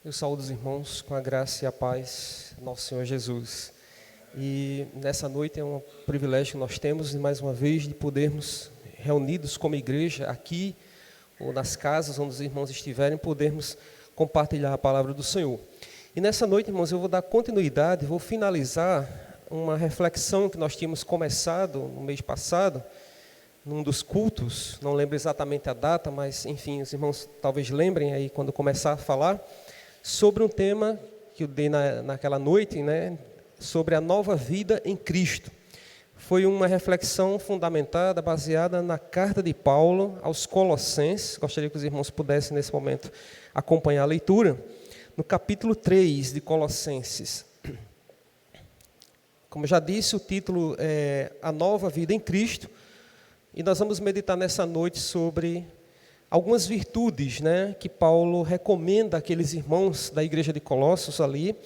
Eu saúdo os irmãos com a graça e a paz do nosso Senhor Jesus. E nessa noite é um privilégio que nós temos, mais uma vez, de podermos, reunidos como igreja, aqui ou nas casas onde os irmãos estiverem, podermos compartilhar a palavra do Senhor. E nessa noite, irmãos, eu vou dar continuidade, vou finalizar uma reflexão que nós tínhamos começado no mês passado, num dos cultos, não lembro exatamente a data, mas enfim, os irmãos talvez lembrem aí quando começar a falar, sobre um tema que eu dei naquela noite, né, sobre a nova vida em Cristo. Foi uma reflexão fundamentada, baseada na carta de Paulo aos Colossenses. Gostaria que os irmãos pudessem, nesse momento, acompanhar a leitura. No capítulo 3 de Colossenses. Como já disse, o título é A Nova Vida em Cristo. E nós vamos meditar nessa noite sobre algumas virtudes, né, que Paulo recomenda àqueles irmãos da igreja de Colossos ali,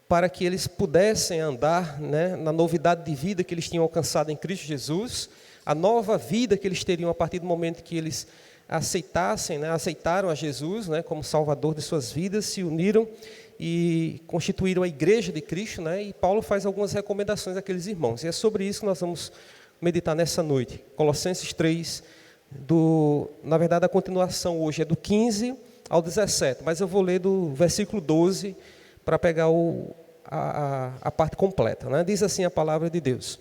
para que eles pudessem andar, né, na novidade de vida que eles tinham alcançado em Cristo Jesus, a nova vida que eles teriam a partir do momento que eles aceitassem, né, aceitaram a Jesus, né, como Salvador de suas vidas, se uniram e constituíram a igreja de Cristo, né, e Paulo faz algumas recomendações àqueles irmãos. E é sobre isso que nós vamos meditar nessa noite. Colossenses 3, na verdade a continuação hoje é do 15 ao 17, mas eu vou ler do versículo 12 para pegar a parte completa, né? Diz assim a palavra de Deus: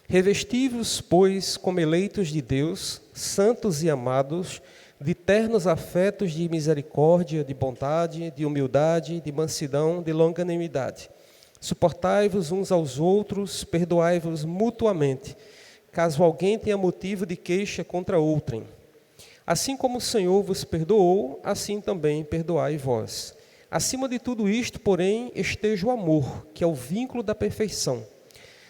Revesti-vos, pois, como eleitos de Deus, santos e amados, de ternos afetos de misericórdia, de bondade, de humildade, de mansidão, de longanimidade. Suportai-vos uns aos outros, perdoai-vos mutuamente, caso alguém tenha motivo de queixa contra outrem. Assim como o Senhor vos perdoou, assim também perdoai vós. Acima de tudo isto, porém, esteja o amor, que é o vínculo da perfeição.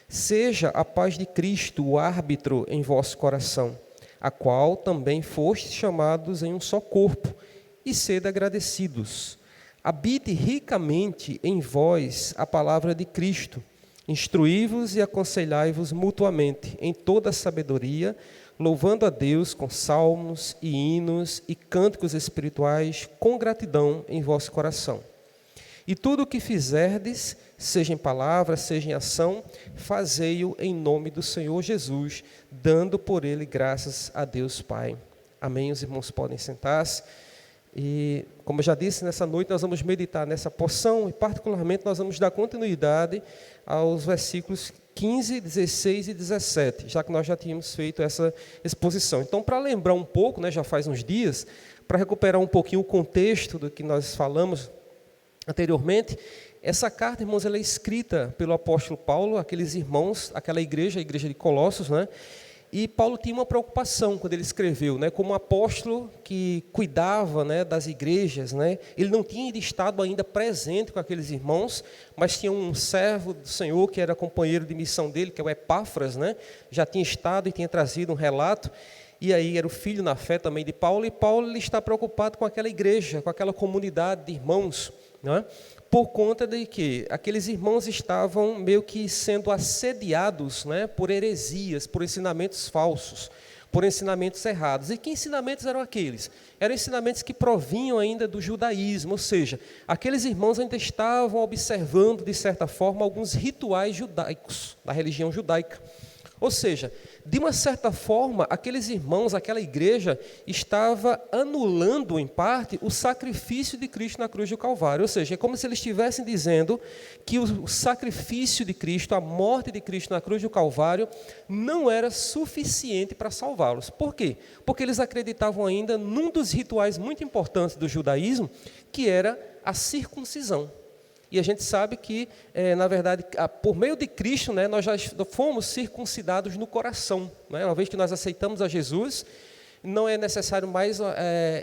Seja a paz de Cristo o árbitro em vosso coração, a qual também fostes chamados em um só corpo, e sede agradecidos. Habite ricamente em vós a palavra de Cristo. Instruí-vos e aconselhai-vos mutuamente em toda a sabedoria, louvando a Deus com salmos e hinos e cânticos espirituais com gratidão em vosso coração. E tudo o que fizerdes, seja em palavra, seja em ação, fazei-o em nome do Senhor Jesus, dando por ele graças a Deus Pai. Amém. Os irmãos podem sentar-se. E, como eu já disse, nessa noite nós vamos meditar nessa porção e, particularmente, nós vamos dar continuidade aos versículos 15, 16 e 17, já que nós já tínhamos feito essa exposição. Então, para lembrar um pouco, né, já faz uns dias, para recuperar um pouquinho o contexto do que nós falamos anteriormente, essa carta, irmãos, ela é escrita pelo apóstolo Paulo, aqueles irmãos, aquela igreja, a igreja de Colossos, né? E Paulo tinha uma preocupação quando ele escreveu, né, como apóstolo que cuidava, né, das igrejas, né, ele não tinha estado ainda presente com aqueles irmãos, mas tinha um servo do Senhor que era companheiro de missão dele, que é o Epáfras, né, já tinha estado e tinha trazido um relato, e aí era o filho na fé também de Paulo, e Paulo ele está preocupado com aquela igreja, com aquela comunidade de irmãos, né, por conta de que aqueles irmãos estavam meio que sendo assediados, né, por heresias, por ensinamentos falsos, por ensinamentos errados. E que ensinamentos eram aqueles? Eram ensinamentos que provinham ainda do judaísmo, ou seja, aqueles irmãos ainda estavam observando, de certa forma, alguns rituais judaicos, da religião judaica. Ou seja, de uma certa forma, aqueles irmãos, aquela igreja, estava anulando, em parte, o sacrifício de Cristo na cruz do Calvário. Ou seja, é como se eles estivessem dizendo que o sacrifício de Cristo, a morte de Cristo na cruz do Calvário, não era suficiente para salvá-los. Por quê? Porque eles acreditavam ainda num dos rituais muito importantes do judaísmo, que era a circuncisão. E a gente sabe que, na verdade, por meio de Cristo, né, nós já fomos circuncidados no coração. Né? Uma vez que nós aceitamos a Jesus, não é necessário mais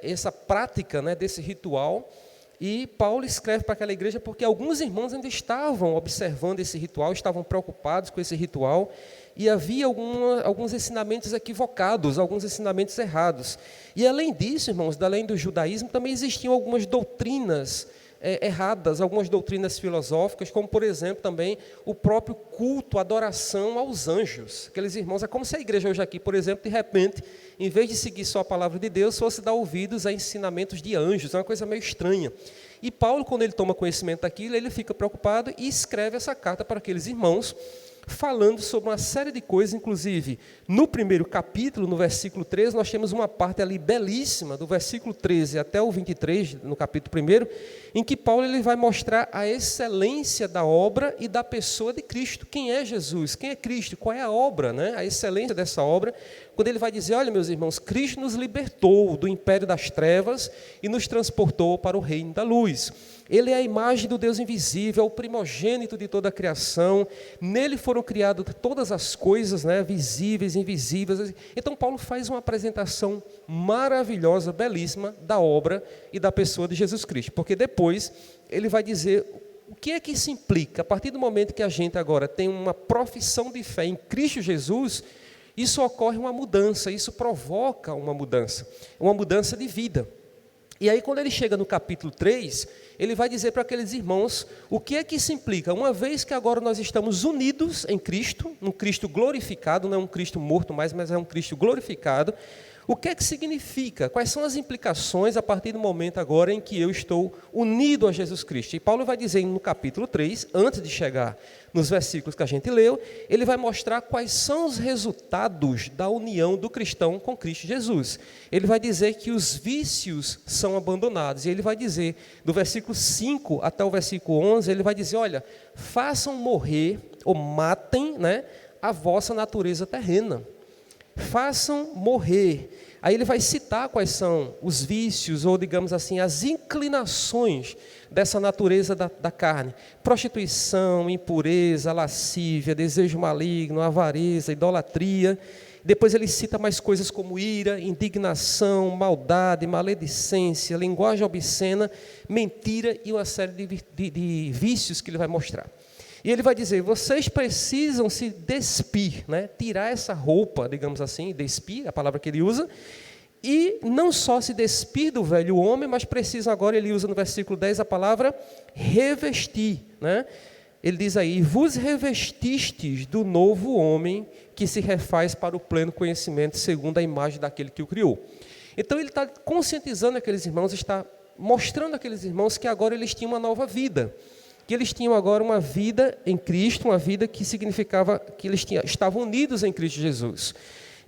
essa prática, né, desse ritual. E Paulo escreve para aquela igreja porque alguns irmãos ainda estavam observando esse ritual, estavam preocupados com esse ritual, e havia alguns ensinamentos equivocados, alguns ensinamentos errados. E além disso, irmãos, além do judaísmo, também existiam algumas doutrinas erradas, algumas doutrinas filosóficas, como, por exemplo, também o próprio culto, adoração aos anjos. Aqueles irmãos, é como se a igreja hoje aqui, por exemplo, de repente, em vez de seguir só a palavra de Deus, fosse dar ouvidos a ensinamentos de anjos. É uma coisa meio estranha. E Paulo, quando ele toma conhecimento daquilo, ele fica preocupado e escreve essa carta para aqueles irmãos, falando sobre uma série de coisas, inclusive, no primeiro capítulo, no versículo 13, nós temos uma parte ali belíssima, do versículo 13 até o 23, no capítulo 1, em que Paulo ele vai mostrar a excelência da obra e da pessoa de Cristo. Quem é Jesus? Quem é Cristo? Qual é a obra, né? A excelência dessa obra, quando ele vai dizer, olha, meus irmãos, Cristo nos libertou do império das trevas e nos transportou para o reino da luz. Ele é a imagem do Deus invisível, é o primogênito de toda a criação. Nele foram criadas todas as coisas, né, visíveis e invisíveis. Então, Paulo faz uma apresentação maravilhosa, belíssima, da obra e da pessoa de Jesus Cristo. Porque depois ele vai dizer o que é que isso implica. A partir do momento que a gente agora tem uma profissão de fé em Cristo Jesus, isso ocorre uma mudança, isso provoca uma mudança de vida. E aí, quando ele chega no capítulo 3, ele vai dizer para aqueles irmãos o que é que isso implica. Uma vez que agora nós estamos unidos em Cristo, um Cristo glorificado, não é um Cristo morto mais, mas é um Cristo glorificado, o que é que significa? Quais são as implicações a partir do momento agora em que eu estou unido a Jesus Cristo? E Paulo vai dizer no capítulo 3, antes de chegar nos versículos que a gente leu, ele vai mostrar quais são os resultados da união do cristão com Cristo Jesus. Ele vai dizer que os vícios são abandonados. E ele vai dizer, do versículo 5 até o versículo 11, ele vai dizer, olha, façam morrer ou matem, né, a vossa natureza terrena. Façam morrer. Aí ele vai citar quais são os vícios, ou digamos assim, as inclinações dessa natureza da carne. Prostituição, impureza, lascívia, desejo maligno, avareza, idolatria. Depois ele cita mais coisas como ira, indignação, maldade, maledicência, linguagem obscena, mentira e uma série de vícios que ele vai mostrar. E ele vai dizer, vocês precisam se despir, né? Tirar essa roupa, digamos assim, despir, a palavra que ele usa, e não só se despir do velho homem, mas precisam agora, ele usa no versículo 10 a palavra revestir, né? Ele diz aí, vos revestistes do novo homem que se refaz para o pleno conhecimento segundo a imagem daquele que o criou. Então ele está conscientizando aqueles irmãos, está mostrando àqueles irmãos que agora eles tinham uma nova vida, que eles tinham agora uma vida em Cristo, uma vida que significava que eles estavam unidos em Cristo Jesus.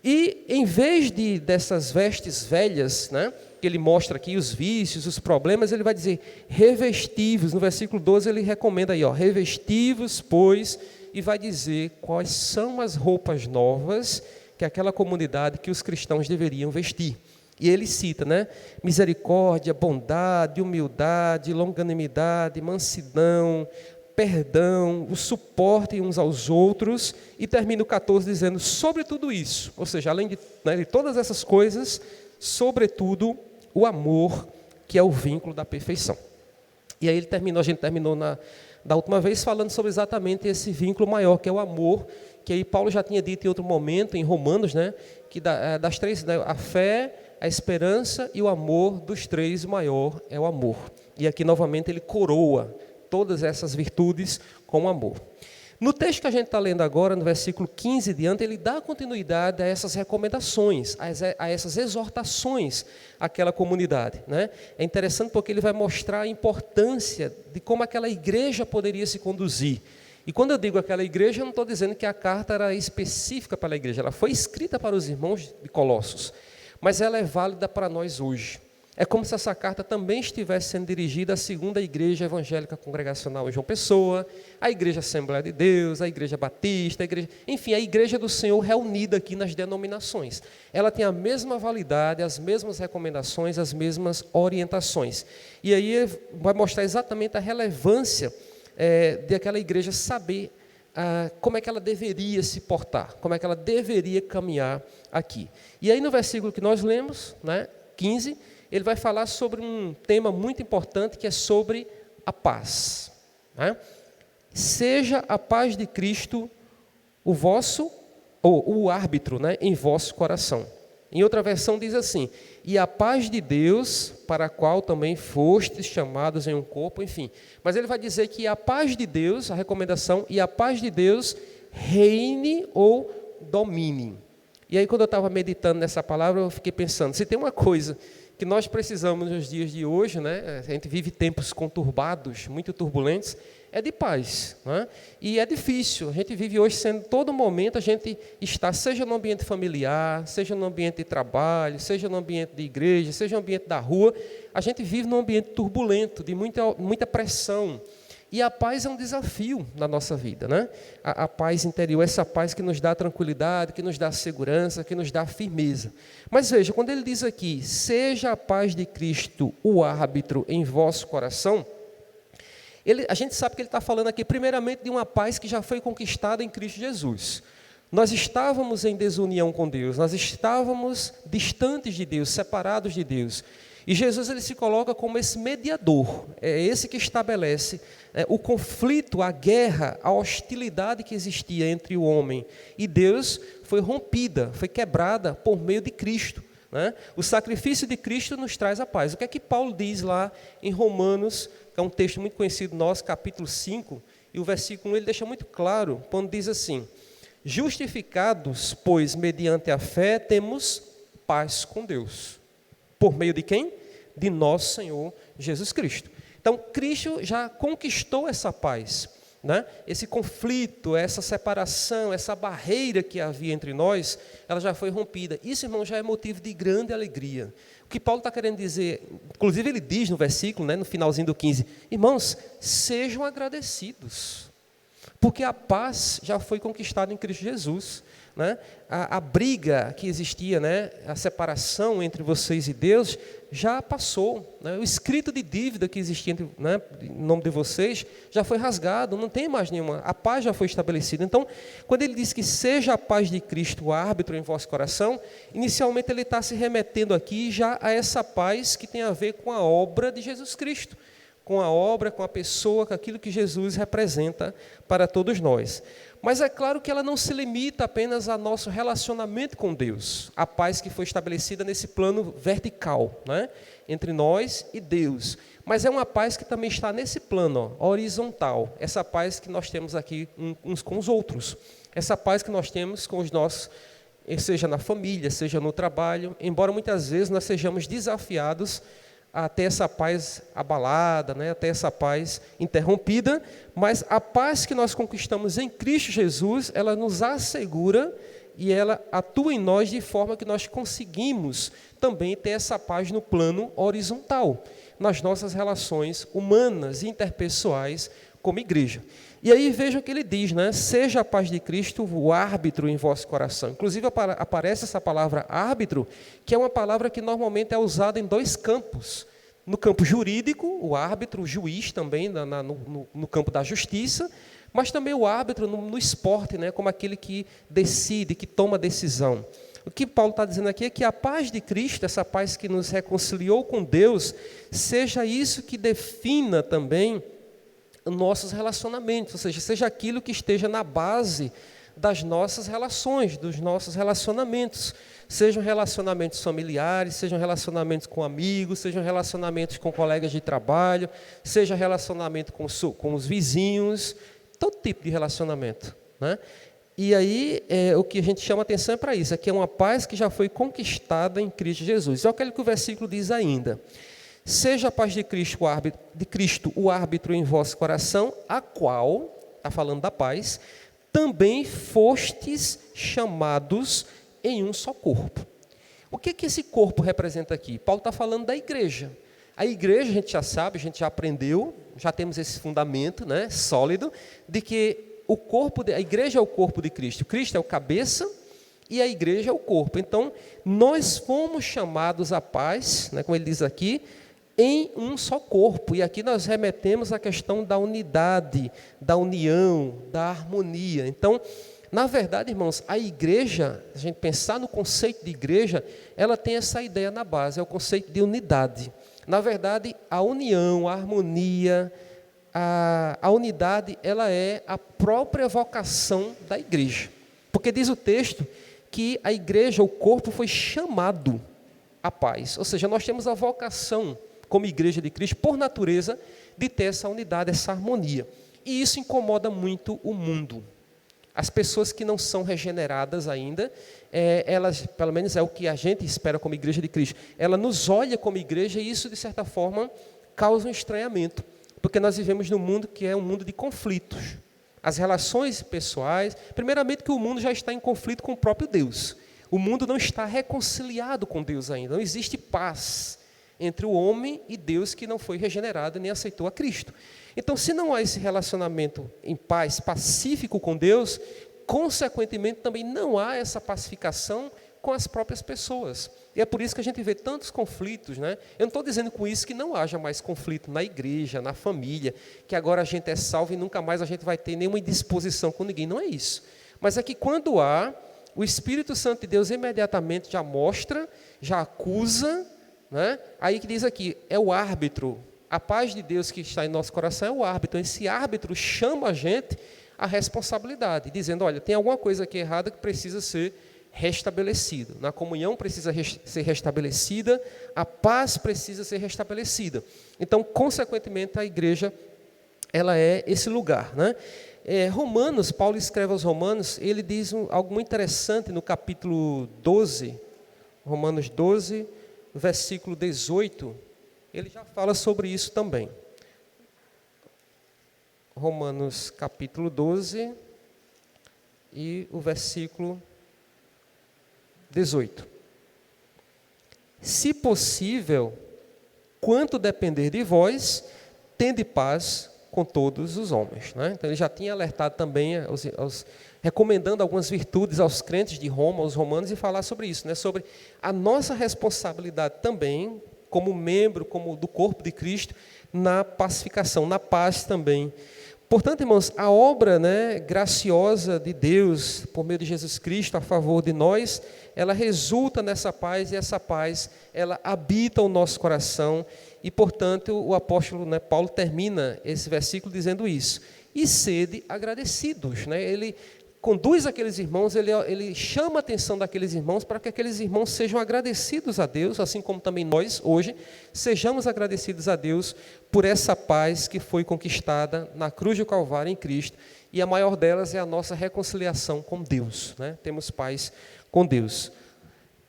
E em vez dessas vestes velhas, né, que ele mostra aqui os vícios, os problemas, ele vai dizer, revestivos, no versículo 12 ele recomenda aí, revestivos, pois, e vai dizer quais são as roupas novas que aquela comunidade, que os cristãos deveriam vestir. E ele cita, né? Misericórdia, bondade, humildade, longanimidade, mansidão, perdão, o suporte uns aos outros. E termina o 14 dizendo, sobre tudo isso, ou seja, além de todas essas coisas, sobretudo o amor, que é o vínculo da perfeição. E aí a gente terminou da última vez falando sobre exatamente esse vínculo maior, que é o amor, que aí Paulo já tinha dito em outro momento, em Romanos, né? Que das três, né, a fé, a esperança e o amor, dos três, o maior é o amor. E aqui, novamente, ele coroa todas essas virtudes com o amor. No texto que a gente está lendo agora, no versículo 15 e diante, ele dá continuidade a essas recomendações, a essas exortações àquela comunidade, né? É interessante porque ele vai mostrar a importância de como aquela igreja poderia se conduzir. E quando eu digo aquela igreja, eu não estou dizendo que a carta era específica para a igreja, ela foi escrita para os irmãos de Colossos, mas ela é válida para nós hoje. É como se essa carta também estivesse sendo dirigida à segunda igreja evangélica congregacional em João Pessoa, à igreja Assembleia de Deus, à igreja Batista, enfim, a igreja do Senhor reunida aqui nas denominações. Ela tem a mesma validade, as mesmas recomendações, as mesmas orientações. E aí vai mostrar exatamente a relevância de aquela igreja saber como é que ela deveria se portar, como é que ela deveria caminhar aqui. E aí no versículo que nós lemos, né, 15, ele vai falar sobre um tema muito importante, que é sobre a paz, né? Seja a paz de Cristo o vosso, ou o árbitro, né, em vosso coração. Em outra versão diz assim, e a paz de Deus, para a qual também fostes chamados em um corpo, enfim. Mas ele vai dizer que a paz de Deus, a recomendação, e a paz de Deus reine ou domine. E aí quando eu estava meditando nessa palavra, eu fiquei pensando, se tem uma coisa que nós precisamos nos dias de hoje, né? A gente vive tempos conturbados, muito turbulentos, é de paz, né? E é difícil, a gente vive hoje sendo, todo momento a gente está, seja no ambiente familiar, seja no ambiente de trabalho, seja no ambiente de igreja, seja no ambiente da rua, a gente vive num ambiente turbulento, de muita pressão. E a paz é um desafio na nossa vida, né? A paz interior, essa paz que nos dá tranquilidade, que nos dá segurança, que nos dá firmeza. Mas veja, quando ele diz aqui, seja a paz de Cristo o árbitro em vosso coração, a gente sabe que ele está falando aqui primeiramente de uma paz que já foi conquistada em Cristo Jesus. Nós estávamos em desunião com Deus, nós estávamos distantes de Deus, separados de Deus. E Jesus ele se coloca como esse mediador, é esse que estabelece o conflito, a guerra, a hostilidade que existia entre o homem e Deus foi rompida, foi quebrada por meio de Cristo, né? O sacrifício de Cristo nos traz a paz. O que é que Paulo diz lá em Romanos, que é um texto muito conhecido nosso, capítulo 5, e o versículo 1 ele deixa muito claro, quando diz assim: justificados, pois, mediante a fé, temos paz com Deus. Por meio de quem? De nosso Senhor Jesus Cristo. Então, Cristo já conquistou essa paz, né? Esse conflito, essa separação, essa barreira que havia entre nós, ela já foi rompida. Isso, irmão, já é motivo de grande alegria. O que Paulo está querendo dizer, inclusive ele diz no versículo, né, no finalzinho do 15, irmãos, sejam agradecidos, porque a paz já foi conquistada em Cristo Jesus, né? A briga que existia, né, a separação entre vocês e Deus, já passou, né? O escrito de dívida que existia entre, né, em nome de vocês, já foi rasgado, não tem mais nenhuma, a paz já foi estabelecida. Então, quando ele diz que seja a paz de Cristo o árbitro em vosso coração, inicialmente ele está se remetendo aqui já a essa paz que tem a ver com a obra de Jesus Cristo, com a obra, com a pessoa, com aquilo que Jesus representa para todos nós. Mas é claro que ela não se limita apenas ao nosso relacionamento com Deus, a paz que foi estabelecida nesse plano vertical, né, entre nós e Deus. Mas é uma paz que também está nesse plano, ó, horizontal, essa paz que nós temos aqui uns com os outros, essa paz que nós temos com os nossos, seja na família, seja no trabalho, embora muitas vezes nós sejamos desafiados a ter essa paz abalada, né, até essa paz interrompida, mas a paz que nós conquistamos em Cristo Jesus, ela nos assegura e ela atua em nós de forma que nós conseguimos também ter essa paz no plano horizontal, nas nossas relações humanas e interpessoais como igreja. E aí veja o que ele diz, né? Seja a paz de Cristo o árbitro em vosso coração. Inclusive aparece essa palavra árbitro, que é uma palavra que normalmente é usada em dois campos. No campo jurídico, o árbitro, o juiz também, no campo da justiça, mas também o árbitro no esporte, né? Como aquele que decide, que toma decisão. O que Paulo está dizendo aqui é que a paz de Cristo, essa paz que nos reconciliou com Deus, seja isso que defina também nossos relacionamentos, ou seja aquilo que esteja na base das nossas relações, dos nossos relacionamentos, sejam relacionamentos familiares, sejam relacionamentos com amigos, sejam relacionamentos com colegas de trabalho, seja relacionamento com os vizinhos, todo tipo de relacionamento, né? E aí, o que a gente chama atenção é para isso, é que é uma paz que já foi conquistada em Cristo Jesus. É aquilo que o versículo diz ainda: seja a paz de Cristo o árbitro em vosso coração, a qual, está falando da paz, também fostes chamados em um só corpo. O que esse corpo representa aqui? Paulo está falando da igreja. A igreja, a gente já sabe, a gente já aprendeu, já temos esse fundamento, né, sólido, de que a igreja é o corpo de Cristo. Cristo é o cabeça e a igreja é o corpo. Então, nós fomos chamados à paz, né, como ele diz aqui, em um só corpo. E aqui nós remetemos à questão da unidade, da união, da harmonia. Então, na verdade, irmãos, a igreja, se a gente pensar no conceito de igreja, ela tem essa ideia na base, é o conceito de unidade. Na verdade, a união, a harmonia, a unidade, ela é a própria vocação da igreja. Porque diz o texto que a igreja, o corpo, foi chamado à paz. Ou seja, nós temos a vocação, como igreja de Cristo, por natureza, de ter essa unidade, essa harmonia. E isso incomoda muito o mundo. As pessoas que não são regeneradas ainda, elas, pelo menos é o que a gente espera como igreja de Cristo, ela nos olha como igreja e isso, de certa forma, causa um estranhamento, porque nós vivemos num mundo que é um mundo de conflitos. As relações pessoais, primeiramente que o mundo já está em conflito com o próprio Deus. O mundo não está reconciliado com Deus ainda, não existe paz entre o homem e Deus que não foi regenerado nem aceitou a Cristo. Então, se não há esse relacionamento em paz, pacífico com Deus, consequentemente também não há essa pacificação com as próprias pessoas. E é por isso que a gente vê tantos conflitos, né? Eu não estou dizendo com isso que não haja mais conflito na igreja, na família, que agora a gente é salvo e nunca mais a gente vai ter nenhuma indisposição com ninguém. Não é isso. Mas é que quando há, o Espírito Santo de Deus imediatamente já mostra, já acusa, né? Aí que diz aqui, é o árbitro. A paz de Deus que está em nosso coração é o árbitro. Esse árbitro chama a gente à responsabilidade, dizendo, olha, tem alguma coisa aqui errada que precisa ser restabelecido. Na comunhão precisa ser restabelecida, a paz precisa ser restabelecida. Então, consequentemente, a igreja, ela é esse lugar, né? Romanos, Paulo escreve aos Romanos, ele diz algo muito interessante no capítulo 12, Romanos 12, versículo 18, ele já fala sobre isso também. Romanos capítulo 12 e o versículo 18. Se possível, quanto depender de vós, tende paz com todos os homens. Né? Então ele já tinha alertado também, recomendando algumas virtudes aos crentes de Roma, aos romanos, e falar sobre isso, né? Sobre a nossa responsabilidade também, como membro, como do corpo de Cristo, na pacificação, na paz também. Portanto, irmãos, a obra, né, graciosa de Deus, por meio de Jesus Cristo, a favor de nós, ela resulta nessa paz, e essa paz, ela habita o nosso coração, e, portanto, o apóstolo, né, Paulo termina esse versículo dizendo isso. E sede agradecidos, né? Ele conduz aqueles irmãos, ele chama a atenção daqueles irmãos para que aqueles irmãos sejam agradecidos a Deus, assim como também nós, hoje, sejamos agradecidos a Deus por essa paz que foi conquistada na cruz do Calvário em Cristo, e a maior delas é a nossa reconciliação com Deus, né? Temos paz com Deus.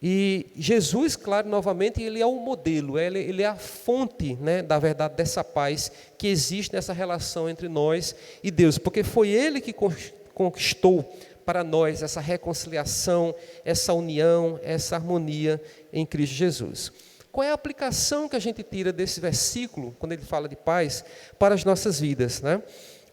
E Jesus, claro, novamente, ele é o modelo, ele é a fonte, né, da verdade dessa paz que existe nessa relação entre nós e Deus, porque foi Ele que conquistou para nós essa reconciliação, essa união, essa harmonia em Cristo Jesus. Qual é a aplicação que a gente tira desse versículo, quando ele fala de paz, para as nossas vidas, né?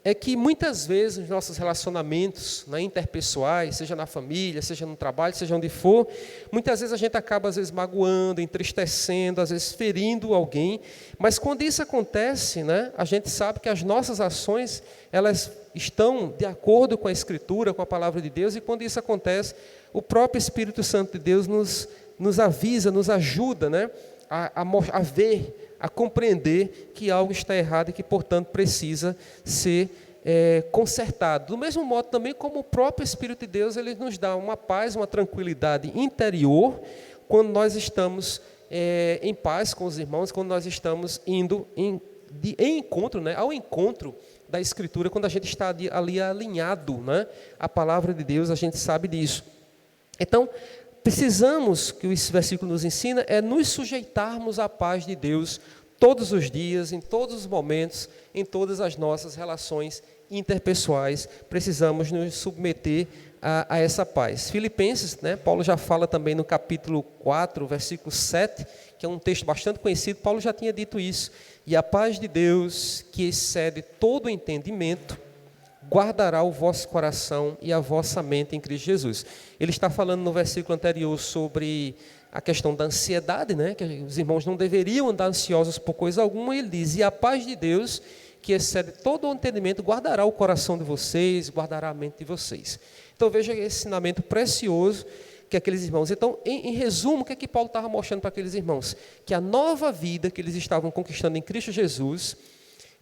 É que muitas vezes nos nossos relacionamentos, né, interpessoais, seja na família, seja no trabalho, seja onde for, muitas vezes a gente acaba às vezes magoando, entristecendo, às vezes ferindo alguém, mas quando isso acontece, né, a gente sabe que as nossas ações, elas estão de acordo com a Escritura, com a Palavra de Deus, e quando isso acontece, o próprio Espírito Santo de Deus nos avisa, nos ajuda, né, a ver, a compreender que algo está errado e que, portanto, precisa ser consertado. Do mesmo modo também como o próprio Espírito de Deus, ele nos dá uma paz, uma tranquilidade interior, quando nós estamos em paz com os irmãos, quando nós estamos indo em encontro, né, ao encontro da Escritura, quando a gente está ali alinhado, né, à Palavra de Deus, a gente sabe disso. Então, precisamos, que esse versículo nos ensina, é nos sujeitarmos à paz de Deus todos os dias, em todos os momentos, em todas as nossas relações interpessoais. Precisamos nos submeter a essa paz. Filipenses, né, Paulo já fala também no capítulo 4, versículo 7, que é um texto bastante conhecido, Paulo já tinha dito isso. E a paz de Deus, que excede todo o entendimento, guardará o vosso coração e a vossa mente em Cristo Jesus. Ele está falando no versículo anterior sobre a questão da ansiedade, né? Que os irmãos não deveriam andar ansiosos por coisa alguma, e ele diz, e a paz de Deus, que excede todo o entendimento, guardará o coração de vocês, guardará a mente de vocês. Então veja esse ensinamento precioso que aqueles irmãos... Então, em resumo, o que é que Paulo estava mostrando para aqueles irmãos? Que a nova vida que eles estavam conquistando em Cristo Jesus,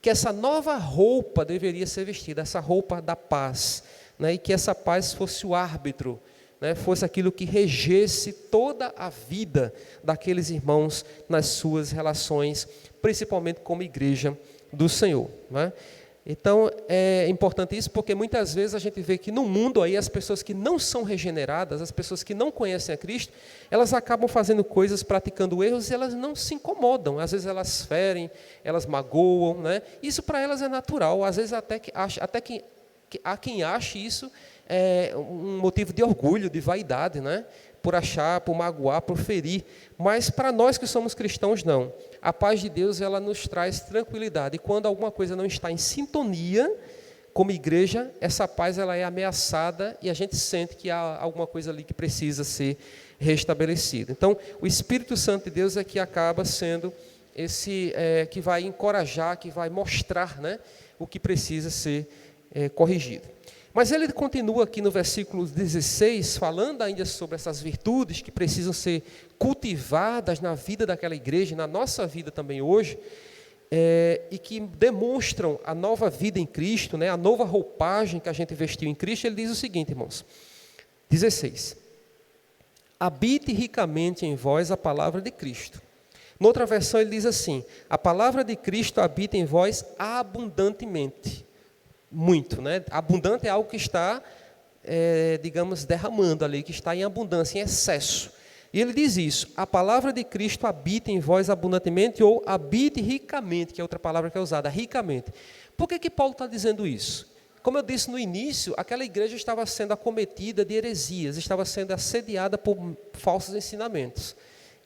que essa nova roupa deveria ser vestida, essa roupa da paz, né? E que essa paz fosse o árbitro, né? Fosse aquilo que regesse toda a vida daqueles irmãos nas suas relações, principalmente como igreja do Senhor, né? Então, é importante isso porque muitas vezes a gente vê que no mundo aí as pessoas que não são regeneradas, as pessoas que não conhecem a Cristo, elas acabam fazendo coisas, praticando erros e elas não se incomodam. Às vezes elas ferem, elas magoam, né? Isso para elas é natural. Às vezes até que há quem ache isso um motivo de orgulho, de vaidade, né? Por achar, por magoar, por ferir. Mas para nós que somos cristãos, não. A paz de Deus, ela nos traz tranquilidade. E quando alguma coisa não está em sintonia, como igreja, essa paz ela é ameaçada e a gente sente que há alguma coisa ali que precisa ser restabelecida. Então, o Espírito Santo de Deus é que acaba sendo esse que vai encorajar, que vai mostrar, né, o que precisa ser corrigido. Mas ele continua aqui no versículo 16, falando ainda sobre essas virtudes que precisam ser cultivadas na vida daquela igreja, na nossa vida também hoje, e que demonstram a nova vida em Cristo, né, a nova roupagem que a gente vestiu em Cristo. Ele diz o seguinte, irmãos, 16: habite ricamente em vós a palavra de Cristo. Noutra versão ele diz assim: a palavra de Cristo habita em vós abundantemente. Muito, né? Abundante é algo que está, digamos, derramando ali, que está em abundância, em excesso. E ele diz isso: a palavra de Cristo habita em vós abundantemente, ou habite ricamente, que é outra palavra que é usada, ricamente. Por que Paulo está dizendo isso? Como eu disse no início, aquela igreja estava sendo acometida de heresias, estava sendo assediada por falsos ensinamentos.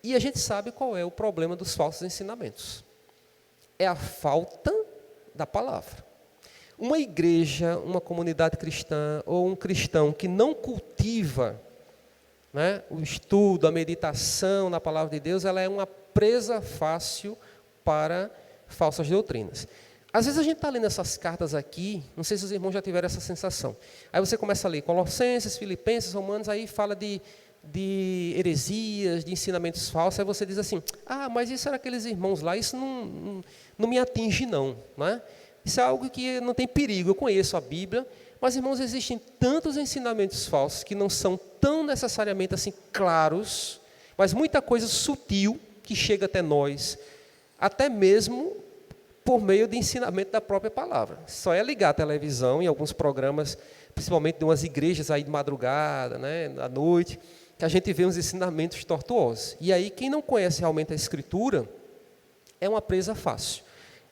E a gente sabe qual é o problema dos falsos ensinamentos. É a falta da palavra. Uma igreja, uma comunidade cristã ou um cristão que não cultiva, né, o estudo, a meditação na palavra de Deus, ela é uma presa fácil para falsas doutrinas. Às vezes a gente está lendo essas cartas aqui, não sei se os irmãos já tiveram essa sensação. Aí você começa a ler Colossenses, Filipenses, Romanos, aí fala de heresias, de ensinamentos falsos, aí você diz assim: ah, mas isso era aqueles irmãos lá, isso não me atinge não, né? Isso é algo que não tem perigo. Eu conheço a Bíblia, mas, irmãos, existem tantos ensinamentos falsos que não são tão necessariamente assim claros, mas muita coisa sutil que chega até nós, até mesmo por meio de ensinamento da própria palavra. Só é ligar a televisão em alguns programas, principalmente de umas igrejas aí de madrugada, né, à noite, que a gente vê uns ensinamentos tortuosos. E aí, quem não conhece realmente a Escritura, é uma presa fácil.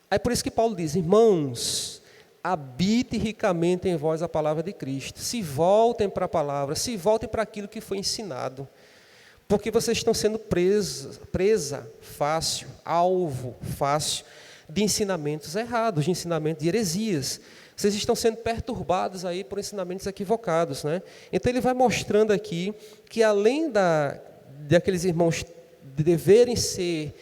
Aí por isso que Paulo diz: irmãos, habite ricamente em vós a palavra de Cristo. Se voltem para a palavra, se voltem para aquilo que foi ensinado. Porque vocês estão sendo presa fácil, alvo fácil de ensinamentos errados, de ensinamentos de heresias. Vocês estão sendo perturbados aí por ensinamentos equivocados, né? Então ele vai mostrando aqui que além daqueles irmãos deverem ser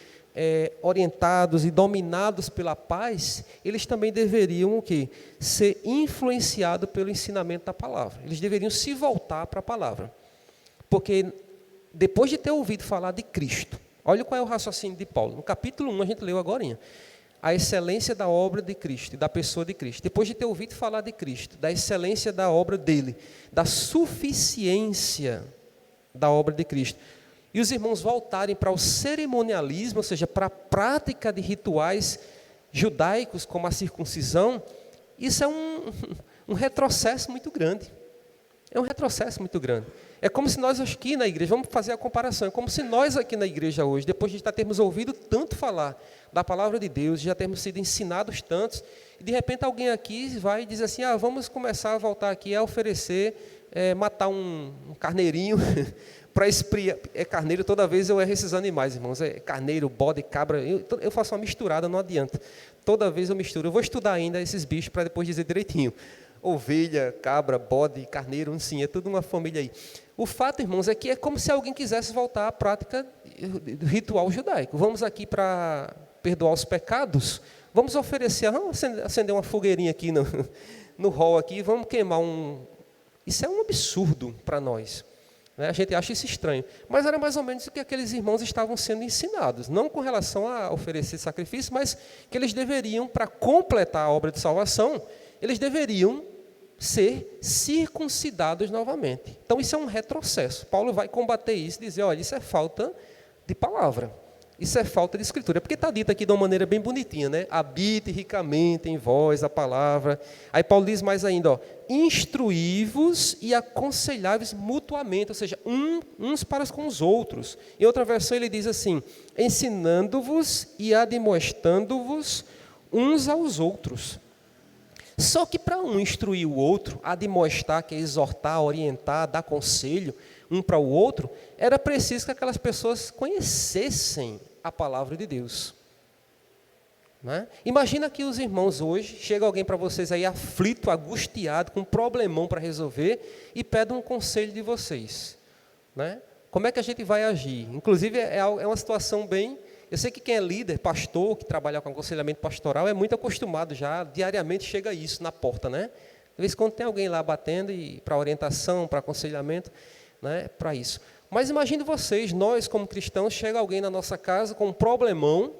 orientados e dominados pela paz, eles também deveriam o quê? Ser influenciados pelo ensinamento da palavra. Eles deveriam se voltar para a palavra. Porque depois de ter ouvido falar de Cristo, olha qual é o raciocínio de Paulo. No capítulo 1, a gente leu agorinha. A excelência da obra de Cristo e da pessoa de Cristo. Depois de ter ouvido falar de Cristo, da excelência da obra dele, da suficiência da obra de Cristo, e os irmãos voltarem para o cerimonialismo, ou seja, para a prática de rituais judaicos, como a circuncisão, isso é um retrocesso muito grande. É um retrocesso muito grande. É como se nós aqui na igreja, vamos fazer a comparação, é como se nós aqui na igreja hoje, depois de já termos ouvido tanto falar da palavra de Deus, já termos sido ensinados tantos, e de repente alguém aqui vai e diz assim: ah, vamos começar a voltar aqui a oferecer, matar um carneirinho, para expiar. Carneiro, toda vez eu erro esses animais, irmãos. Carneiro, bode, cabra, eu faço uma misturada, não adianta. Toda vez eu misturo. Eu vou estudar ainda esses bichos para depois dizer direitinho. Ovelha, cabra, bode, carneiro, sim, é tudo uma família aí. O fato, irmãos, é que é como se alguém quisesse voltar à prática do ritual judaico. Vamos aqui para perdoar os pecados, vamos oferecer, vamos acender uma fogueirinha aqui no hall aqui, vamos queimar Isso é um absurdo para nós. A gente acha isso estranho, mas era mais ou menos o que aqueles irmãos estavam sendo ensinados, não com relação a oferecer sacrifício, mas que eles deveriam, para completar a obra de salvação, eles deveriam ser circuncidados novamente. Então isso é um retrocesso. Paulo vai combater isso, dizer: olha, isso é falta de palavra. Isso é falta de escritura. É porque está dito aqui de uma maneira bem bonitinha, né? Habite ricamente em vós a palavra. Aí Paulo diz mais ainda, ó, instruí-vos e aconselhai-vos mutuamente, ou seja, uns para com os outros. Em outra versão ele diz assim, ensinando-vos e admoestando-vos uns aos outros. Só que para um instruir o outro, admoestar, que é exortar, orientar, dar conselho, um para o outro, era preciso que aquelas pessoas conhecessem a palavra de Deus. Né? Imagina que os irmãos hoje, chega alguém para vocês aí aflito, angustiado, com um problemão para resolver, e pede um conselho de vocês. Né? Como é que a gente vai agir? Inclusive, é uma situação bem... Eu sei que quem é líder, pastor, que trabalha com aconselhamento pastoral, é muito acostumado já, diariamente chega isso na porta, né? De vez em quando tem alguém lá batendo para orientação, para aconselhamento, né? Para isso. Mas imagine vocês, nós como cristãos, chega alguém na nossa casa com um problemão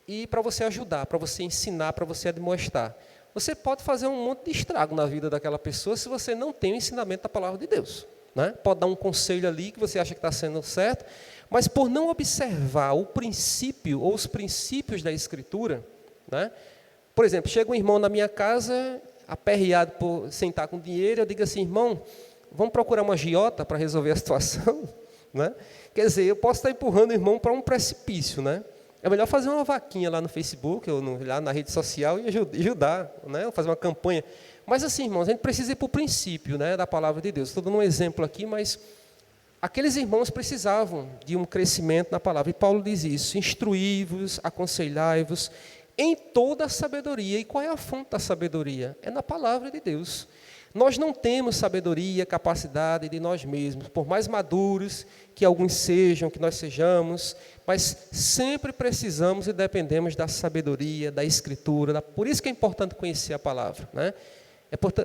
e para você ajudar, para você ensinar, para você admoestar. Você pode fazer um monte de estrago na vida daquela pessoa se você não tem o ensinamento da palavra de Deus. Né? Pode dar um conselho ali que você acha que está sendo certo, mas por não observar o princípio ou os princípios da Escritura, né? Por exemplo, chega um irmão na minha casa, aperreado por sentar com dinheiro, eu digo assim, irmão, vamos procurar uma agiota para resolver a situação? Né? Quer dizer, eu posso estar empurrando o irmão para um precipício, né? É melhor fazer uma vaquinha lá no Facebook, ou lá na rede social, e ajudar, né? Ou fazer uma campanha. Mas assim, irmãos, a gente precisa ir para o princípio, né, da palavra de Deus. Estou dando um exemplo aqui, mas aqueles irmãos precisavam de um crescimento na palavra. E Paulo diz isso, instruí-vos, aconselhai-vos em toda a sabedoria. E qual é a fonte da sabedoria? É na palavra de Deus. Nós não temos sabedoria, capacidade de nós mesmos, por mais maduros que alguns sejam, que nós sejamos, mas sempre precisamos e dependemos da sabedoria, da Escritura. Por isso que é importante conhecer a palavra, né?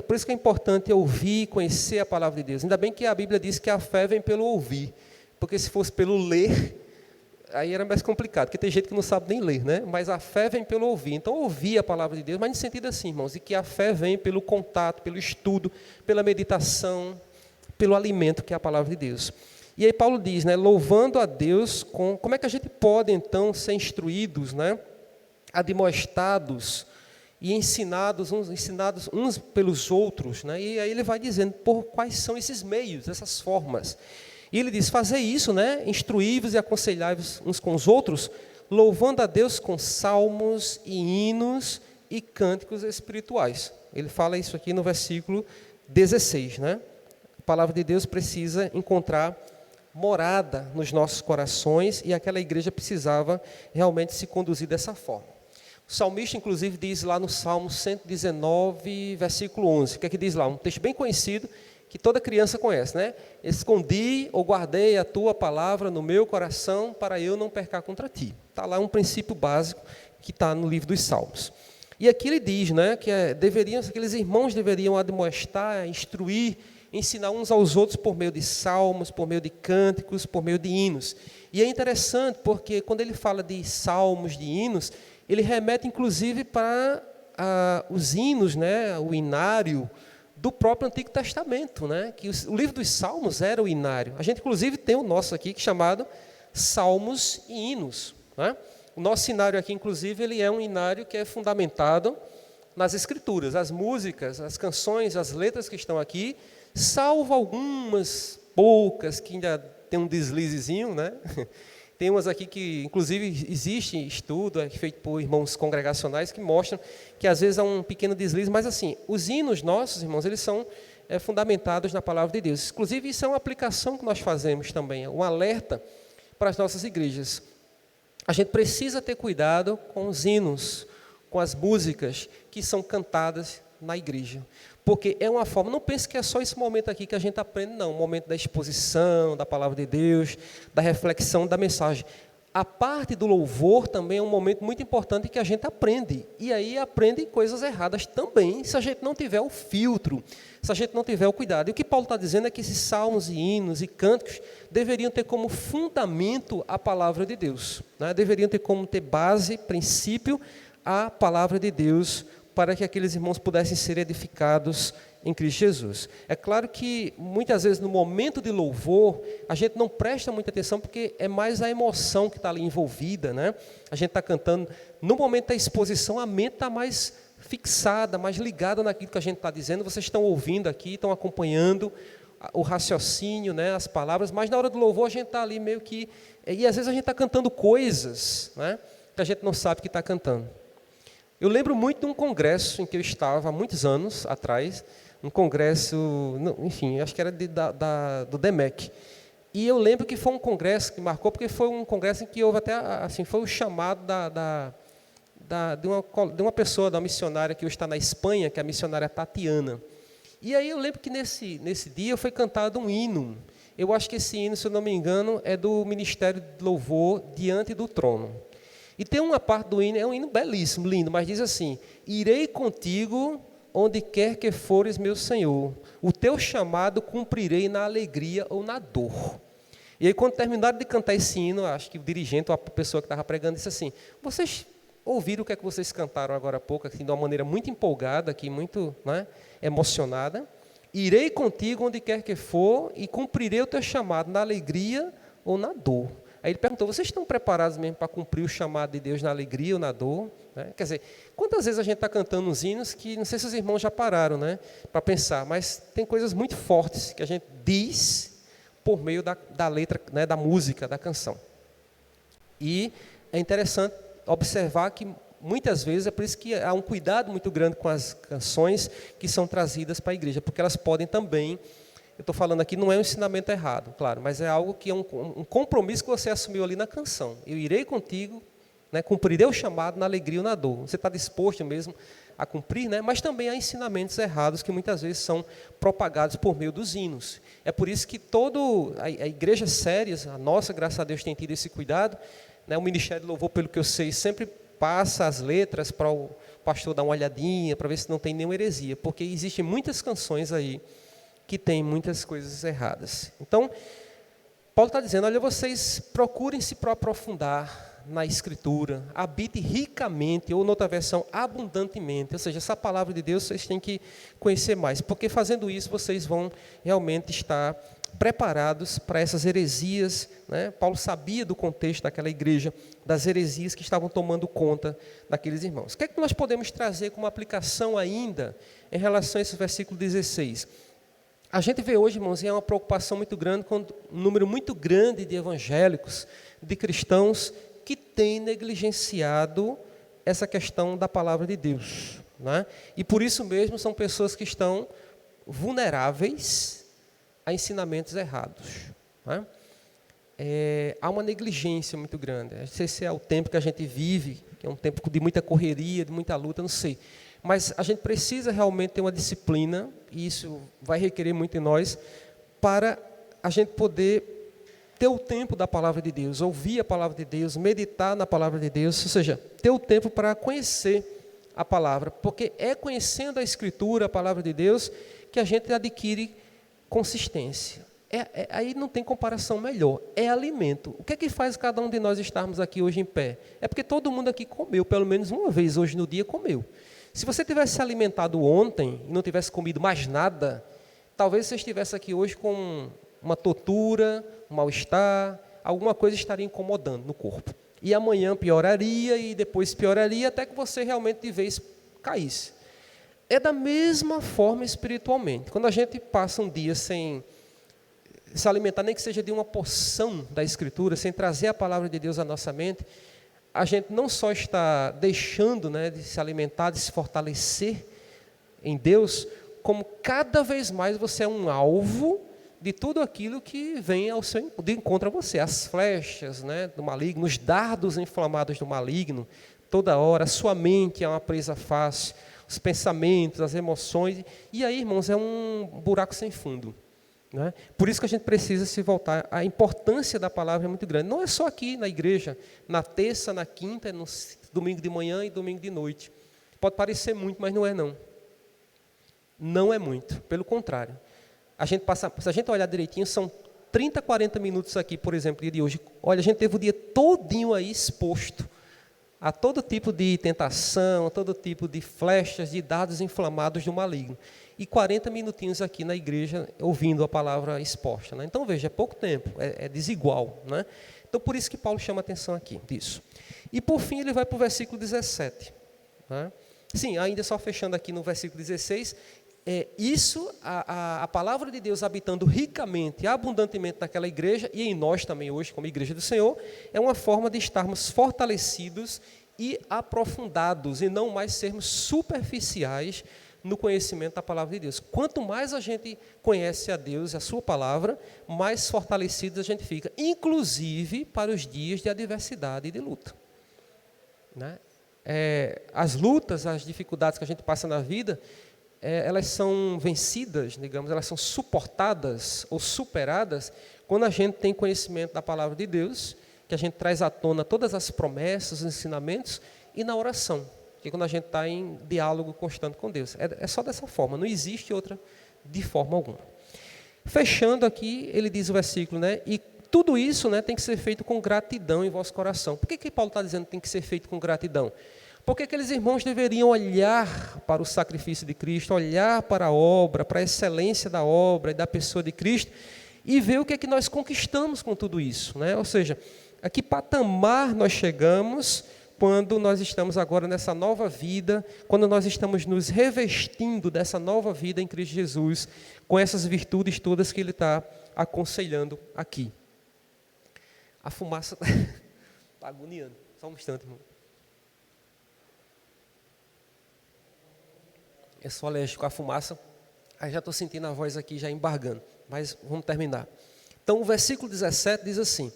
Por isso que é importante ouvir e conhecer a palavra de Deus. Ainda bem que a Bíblia diz que a fé vem pelo ouvir, porque se fosse pelo ler, aí era mais complicado, porque tem gente que não sabe nem ler, né? Mas a fé vem pelo ouvir. Então, ouvir a palavra de Deus, mas no sentido assim, irmãos, e que a fé vem pelo contato, pelo estudo, pela meditação, pelo alimento que é a palavra de Deus. E aí Paulo diz, né, louvando a Deus, como é que a gente pode, então, ser instruídos, né, admoestados e ensinados uns pelos outros, né? E aí ele vai dizendo por quais são esses meios, essas formas. E ele diz, fazer isso, né? Instruí-vos e aconselhai-vos uns com os outros, louvando a Deus com salmos e hinos e cânticos espirituais. Ele fala isso aqui no versículo 16, né? A palavra de Deus precisa encontrar morada nos nossos corações e aquela igreja precisava realmente se conduzir dessa forma. O salmista, inclusive, diz lá no Salmo 119, versículo 11, o que é que diz lá? Um texto bem conhecido, que toda criança conhece, né? Escondi ou guardei a tua palavra no meu coração para eu não pecar contra ti. Está lá um princípio básico que está no livro dos Salmos. E aqui ele diz, né, que aqueles irmãos deveriam admoestar, instruir, ensinar uns aos outros por meio de salmos, por meio de cânticos, por meio de hinos. E é interessante porque quando ele fala de salmos, de hinos, ele remete inclusive para os hinos, né, o inário do próprio Antigo Testamento, né, que o livro dos Salmos era o inário. A gente inclusive tem o nosso aqui, chamado Salmos e Hinos. Né? O nosso inário aqui, inclusive, ele é um inário que é fundamentado nas Escrituras. As músicas, as canções, as letras que estão aqui, salvo algumas poucas que ainda tem um deslizezinho, né? Tem umas aqui que, inclusive, existe estudo feito por irmãos congregacionais que mostram que, às vezes, há um pequeno deslize, mas, assim, os hinos nossos, irmãos, eles são fundamentados na palavra de Deus. Inclusive, isso é uma aplicação que nós fazemos também, um alerta para as nossas igrejas. A gente precisa ter cuidado com os hinos, com as músicas que são cantadas na igreja. Porque é uma forma, não pense que é só esse momento aqui que a gente aprende, não. O momento da exposição, da palavra de Deus, da reflexão, da mensagem. A parte do louvor também é um momento muito importante que a gente aprende. E aí aprende coisas erradas também, se a gente não tiver o filtro, se a gente não tiver o cuidado. E o que Paulo está dizendo é que esses salmos e hinos e cânticos deveriam ter como fundamento a palavra de Deus. Né? Deveriam ter como ter base, princípio, a palavra de Deus, para que aqueles irmãos pudessem ser edificados em Cristo Jesus. É claro que muitas vezes no momento de louvor, a gente não presta muita atenção porque é mais a emoção que está ali envolvida, né? A gente está cantando, no momento da exposição a mente está mais fixada, mais ligada naquilo que a gente está dizendo, vocês estão ouvindo aqui, estão acompanhando o raciocínio, né, as palavras, mas na hora do louvor a gente está ali meio que, e às vezes a gente está cantando coisas, né, que a gente não sabe que está cantando. Eu lembro muito de um congresso em que eu estava há muitos anos atrás, um congresso, enfim, acho que era do DEMEC. E eu lembro que foi um congresso que marcou, porque foi um congresso em que houve até, assim, foi o chamado de uma pessoa, da missionária que hoje está na Espanha, que é a missionária Tatiana. E aí eu lembro que nesse dia foi cantado um hino. Eu acho que esse hino, se eu não me engano, é do Ministério de Louvor Diante do Trono. E tem uma parte do hino, é um hino belíssimo, lindo, mas diz assim: irei contigo onde quer que fores, meu Senhor, o teu chamado cumprirei na alegria ou na dor. E aí quando terminaram de cantar esse hino, acho que o dirigente ou a pessoa que estava pregando disse assim: vocês ouviram o que é que vocês cantaram agora há pouco, assim, de uma maneira muito empolgada, aqui, muito, né, emocionada. Irei contigo onde quer que for e cumprirei o teu chamado na alegria ou na dor. Aí ele perguntou: vocês estão preparados mesmo para cumprir o chamado de Deus na alegria ou na dor? Né? Quer dizer, quantas vezes a gente está cantando uns hinos que, não sei se os irmãos já pararam, né, para pensar, mas tem coisas muito fortes que a gente diz por meio da letra, né, da música, da canção. E é interessante observar que muitas vezes, é por isso que há um cuidado muito grande com as canções que são trazidas para a igreja, porque elas podem também, eu estou falando aqui, não é um ensinamento errado, claro, mas é algo que é um compromisso que você assumiu ali na canção. Eu irei contigo, né, cumprirei o chamado na alegria ou na dor. Você está disposto mesmo a cumprir, né? Mas também há ensinamentos errados que muitas vezes são propagados por meio dos hinos. É por isso que a igreja séria, a nossa, graças a Deus, tem tido esse cuidado, né? O Ministério de Louvor, pelo que eu sei, sempre passa as letras para o pastor dar uma olhadinha, para ver se não tem nenhuma heresia, porque existem muitas canções aí que têm muitas coisas erradas. Então, Paulo está dizendo: olha, vocês procurem se aprofundar na Escritura, habite ricamente, ou noutra versão, abundantemente, ou seja, essa palavra de Deus vocês têm que conhecer mais, porque fazendo isso vocês vão realmente estar preparados para essas heresias, né? Paulo sabia do contexto daquela igreja, das heresias que estavam tomando conta daqueles irmãos. O que é que nós podemos trazer como aplicação ainda em relação a esse versículo 16? A gente vê hoje, irmãos, e é uma preocupação muito grande com um número muito grande de evangélicos, de cristãos que têm negligenciado essa questão da palavra de Deus, né? E por isso mesmo são pessoas que estão vulneráveis a ensinamentos errados, né? Há uma negligência muito grande. Não sei se é o tempo que a gente vive, que é um tempo de muita correria, de muita luta, não sei. Mas a gente precisa realmente ter uma disciplina, e isso vai requerer muito em nós, para a gente poder ter o tempo da palavra de Deus, ouvir a palavra de Deus, meditar na palavra de Deus, ou seja, ter o tempo para conhecer a palavra, porque é conhecendo a Escritura, a palavra de Deus, que a gente adquire consistência. Aí não tem comparação melhor, é alimento. O que é que faz cada um de nós estarmos aqui hoje em pé? É porque todo mundo aqui comeu, pelo menos uma vez hoje no dia comeu. Se você tivesse se alimentado ontem e não tivesse comido mais nada, talvez você estivesse aqui hoje com uma tontura, um mal-estar, alguma coisa estaria incomodando no corpo. E amanhã pioraria, e depois pioraria, até que você realmente de vez caísse. É da mesma forma espiritualmente. Quando a gente passa um dia sem se alimentar, nem que seja de uma porção da Escritura, sem trazer a palavra de Deus à nossa mente, a gente não só está deixando, né, de se alimentar, de se fortalecer em Deus, como cada vez mais você é um alvo de tudo aquilo que vem de encontro a você. As flechas, né, do maligno, os dardos inflamados do maligno, toda hora, a sua mente é uma presa fácil, os pensamentos, as emoções, e aí, irmãos, é um buraco sem fundo. Né? Por isso que a gente precisa se voltar, a importância da palavra é muito grande, não é só aqui na igreja, na terça, na quinta, no domingo de manhã e domingo de noite, pode parecer muito, mas não é não, não é muito, pelo contrário, se a gente olhar direitinho, são 30, 40 minutos aqui, por exemplo, dia de hoje, olha, a gente teve o dia todinho aí exposto a todo tipo de tentação, a todo tipo de flechas, de dardos inflamados do maligno. E 40 minutinhos aqui na igreja, ouvindo a palavra exposta. Né? Então, veja, é pouco tempo, é desigual. Né? Então, por isso que Paulo chama a atenção aqui disso. E, por fim, ele vai para o versículo 17. Né? Sim, ainda só fechando aqui no versículo 16, a palavra de Deus habitando ricamente, abundantemente naquela igreja, e em nós também hoje, como igreja do Senhor, é uma forma de estarmos fortalecidos e aprofundados, e não mais sermos superficiais no conhecimento da palavra de Deus. Quanto mais a gente conhece a Deus e a sua palavra, mais fortalecidos a gente fica, inclusive para os dias de adversidade e de luta. Né? As lutas, as dificuldades que a gente passa na vida, elas são vencidas, digamos, elas são suportadas ou superadas quando a gente tem conhecimento da palavra de Deus, que a gente traz à tona todas as promessas, os ensinamentos, e na oração, que é quando a gente está em diálogo constante com Deus. É só dessa forma, não existe outra de forma alguma. Fechando aqui, ele diz o versículo, né? E tudo isso, né, tem que ser feito com gratidão em vosso coração. Por que Paulo está dizendo que tem que ser feito com gratidão? Porque aqueles irmãos deveriam olhar para o sacrifício de Cristo, olhar para a obra, para a excelência da obra e da pessoa de Cristo, e ver o que é que nós conquistamos com tudo isso. Né? Ou seja, a que patamar nós chegamos quando nós estamos agora nessa nova vida, quando nós estamos nos revestindo dessa nova vida em Cristo Jesus, com essas virtudes todas que ele está aconselhando aqui. A fumaça está agoniando. Só um instante, irmão. Eu sou alérgico à fumaça, aí já estou sentindo a voz aqui já embargando, mas vamos terminar. Então o versículo 17 diz assim: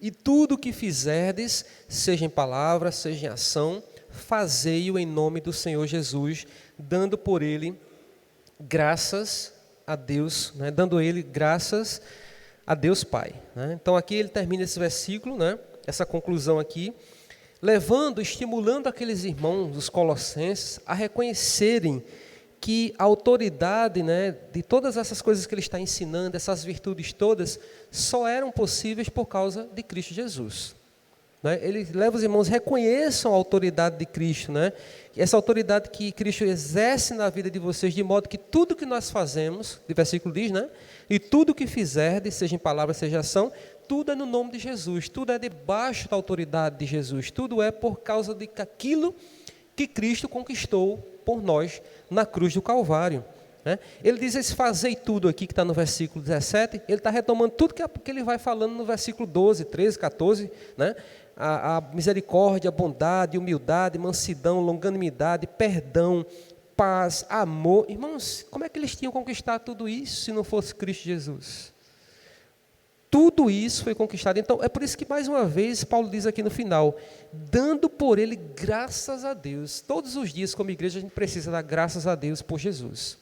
e tudo o que fizerdes, seja em palavra, seja em ação, fazei-o em nome do Senhor Jesus, dando por ele graças a Deus, né? Dando ele graças a Deus Pai. Né? Então aqui ele termina esse versículo, né? Essa conclusão aqui, estimulando aqueles irmãos, os colossenses, a reconhecerem que a autoridade, né, de todas essas coisas que ele está ensinando, essas virtudes todas, só eram possíveis por causa de Cristo Jesus. Né? Ele leva os irmãos, reconheçam a autoridade de Cristo, né? Essa autoridade que Cristo exerce na vida de vocês, de modo que tudo que nós fazemos, o versículo diz, né? E tudo que fizerdes, seja em palavra, seja em ação, tudo é no nome de Jesus, tudo é debaixo da autoridade de Jesus, tudo é por causa de aquilo que Cristo conquistou por nós na cruz do Calvário. Né? Ele diz esse fazei tudo aqui, que está no versículo 17, ele está retomando tudo que ele vai falando no versículo 12, 13, 14, né? A misericórdia, a bondade, humildade, mansidão, longanimidade, perdão, paz, amor. Irmãos, como é que eles tinham conquistado tudo isso se não fosse Cristo Jesus? Tudo isso foi conquistado. Então, é por isso que, mais uma vez, Paulo diz aqui no final, dando por ele graças a Deus. Todos os dias, como igreja, a gente precisa dar graças a Deus por Jesus.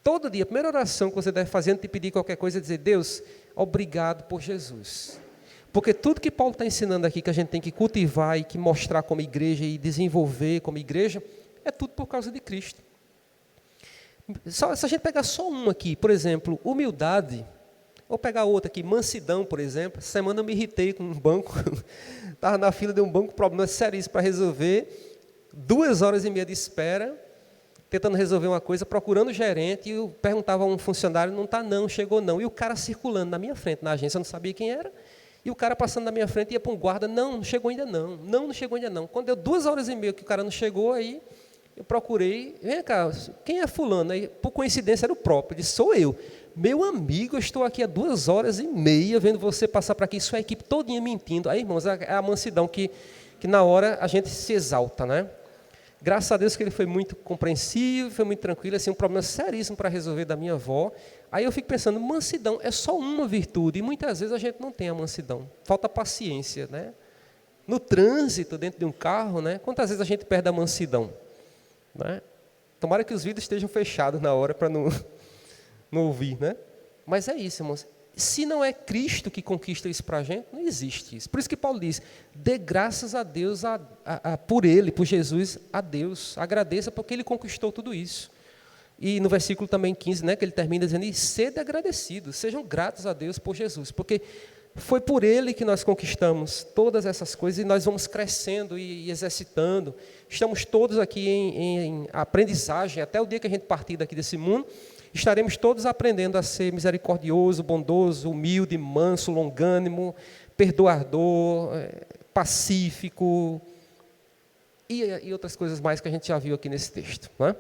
Todo dia, a primeira oração que você deve fazer antes de pedir qualquer coisa é dizer: Deus, obrigado por Jesus. Porque tudo que Paulo está ensinando aqui, que a gente tem que cultivar e que mostrar como igreja e desenvolver como igreja, é tudo por causa de Cristo. Se a gente pegar só um aqui, por exemplo, humildade, ou pegar outra aqui, mansidão, por exemplo. Essa semana eu me irritei com um banco, estava na fila de um banco, problema seríssimo para resolver, 2h30 de espera, tentando resolver uma coisa, procurando o gerente, e eu perguntava a um funcionário, não está não, chegou não, e o cara circulando na minha frente, na agência, eu não sabia quem era, e o cara passando na minha frente, ia para um guarda, não chegou ainda não, não chegou ainda não. Quando deu 2h30 que o cara não chegou, aí eu procurei, vem cá, quem é fulano? Aí, por coincidência, era o próprio, ele disse, sou eu. Meu amigo, eu estou aqui há 2h30 vendo você passar para aqui, isso é a equipe todinha mentindo. Aí, irmãos, é a mansidão que na hora a gente se exalta, né? Graças a Deus que ele foi muito compreensivo, foi muito tranquilo, assim, um problema seríssimo para resolver da minha avó. Aí eu fico pensando, mansidão é só uma virtude, e muitas vezes a gente não tem a mansidão, falta paciência, né? No trânsito, dentro de um carro, né? Quantas vezes a gente perde a mansidão? Né? Tomara que os vidros estejam fechados na hora para não ouvir, né? Mas é isso, irmãos. Se não é Cristo que conquista isso para a gente, não existe isso. Por isso que Paulo diz, dê graças a Deus, por Ele, por Jesus, a Deus. Agradeça porque Ele conquistou tudo isso. E no versículo também 15, né, que ele termina dizendo, e sede agradecidos, sejam gratos a Deus por Jesus. Porque Foi por ele que nós conquistamos todas essas coisas e nós vamos crescendo e exercitando. Estamos todos aqui em aprendizagem, até o dia que a gente partir daqui desse mundo, estaremos todos aprendendo a ser misericordioso, bondoso, humilde, manso, longânimo, perdoador, pacífico e outras coisas mais que a gente já viu aqui nesse texto, não é?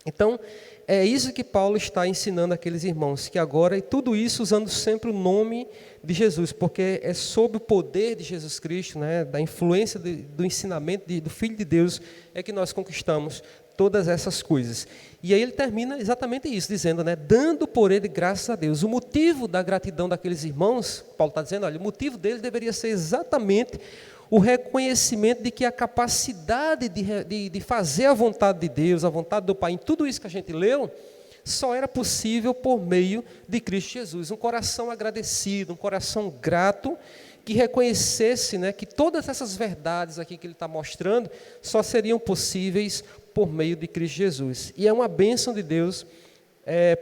Então, é isso que Paulo está ensinando àqueles irmãos, que agora, e tudo isso usando sempre o nome de Jesus, porque é sob o poder de Jesus Cristo, né, da influência do ensinamento do Filho de Deus, é que nós conquistamos todas essas coisas. E aí ele termina exatamente isso, dizendo, né, dando por ele graças a Deus. O motivo da gratidão daqueles irmãos, Paulo está dizendo, olha, o motivo deles deveria ser exatamente o reconhecimento de que a capacidade de fazer a vontade de Deus, a vontade do Pai, em tudo isso que a gente leu, só era possível por meio de Cristo Jesus. Um coração agradecido, um coração grato, que reconhecesse, né, que todas essas verdades aqui que ele está mostrando, só seriam possíveis por meio de Cristo Jesus. E é uma bênção de Deus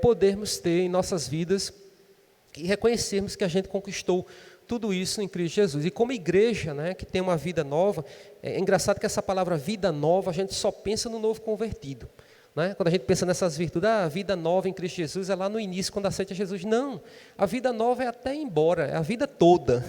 podermos ter em nossas vidas e reconhecermos que a gente conquistou tudo isso em Cristo Jesus. E como igreja, né, que tem uma vida nova, é engraçado que essa palavra vida nova, a gente só pensa no novo convertido. Né? Quando a gente pensa nessas virtudes, a vida nova em Cristo Jesus é lá no início, quando aceita Jesus. Não, a vida nova é até ir embora, é a vida toda.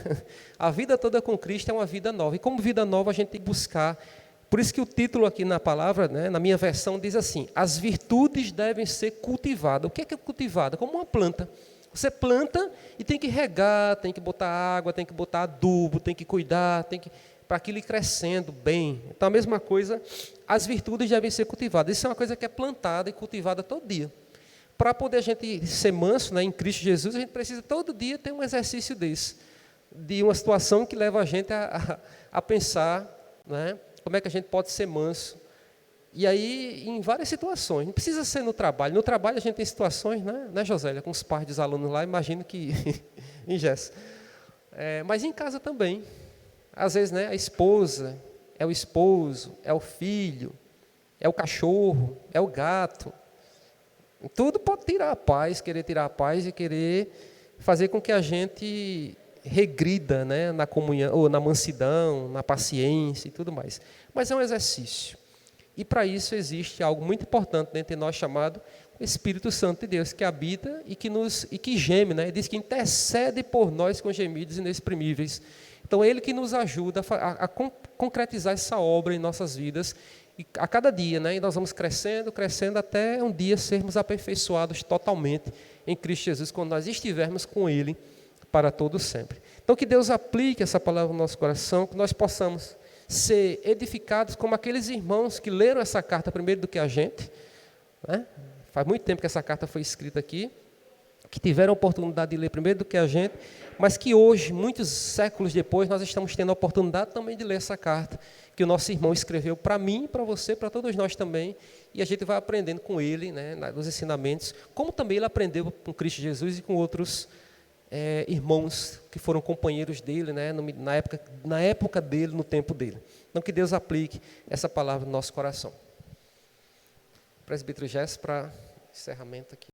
A vida toda com Cristo é uma vida nova. E como vida nova a gente tem que buscar. Por isso que o título aqui na palavra, né, na minha versão, diz assim, as virtudes devem ser cultivadas. O que é cultivada? Como uma planta. Você planta e tem que regar, tem que botar água, tem que botar adubo, tem que cuidar, para aquilo ir crescendo bem. Então, a mesma coisa, as virtudes devem ser cultivadas. Isso é uma coisa que é plantada e cultivada todo dia. Para poder a gente ser manso, né, em Cristo Jesus, a gente precisa todo dia ter um exercício desse, de uma situação que leva a gente a pensar, né, como é que a gente pode ser manso. E aí, em várias situações, não precisa ser no trabalho. No trabalho a gente tem situações, né Josélia, com os pais dos alunos lá, imagino que em Gesso. Mas em casa também. Às vezes, né, a esposa, é o esposo, é o filho, é o cachorro, é o gato. Tudo pode tirar a paz, querer tirar a paz e querer fazer com que a gente regrida, né, na comunhão, ou na mansidão, na paciência e tudo mais. Mas é um exercício. E para isso existe algo muito importante dentro de nós chamado Espírito Santo de Deus, que habita e que geme, né? Ele diz que intercede por nós com gemidos inexprimíveis. Então, é Ele que nos ajuda a concretizar essa obra em nossas vidas, e a cada dia, né? E nós vamos crescendo, crescendo, até um dia sermos aperfeiçoados totalmente em Cristo Jesus, quando nós estivermos com Ele para todo sempre. Então, que Deus aplique essa palavra no nosso coração, que nós possamos ser edificados como aqueles irmãos que leram essa carta primeiro do que a gente, né? Faz muito tempo que essa carta foi escrita aqui, que tiveram a oportunidade de ler primeiro do que a gente, mas que hoje, muitos séculos depois, nós estamos tendo a oportunidade também de ler essa carta, que o nosso irmão escreveu para mim, para você, para todos nós também, e a gente vai aprendendo com ele, né, nos ensinamentos, como também ele aprendeu com Cristo Jesus e com outros irmãos que foram companheiros dele, né, na época dele, no tempo dele. Então, que Deus aplique essa palavra no nosso coração. Presbítero Jess, para encerramento aqui.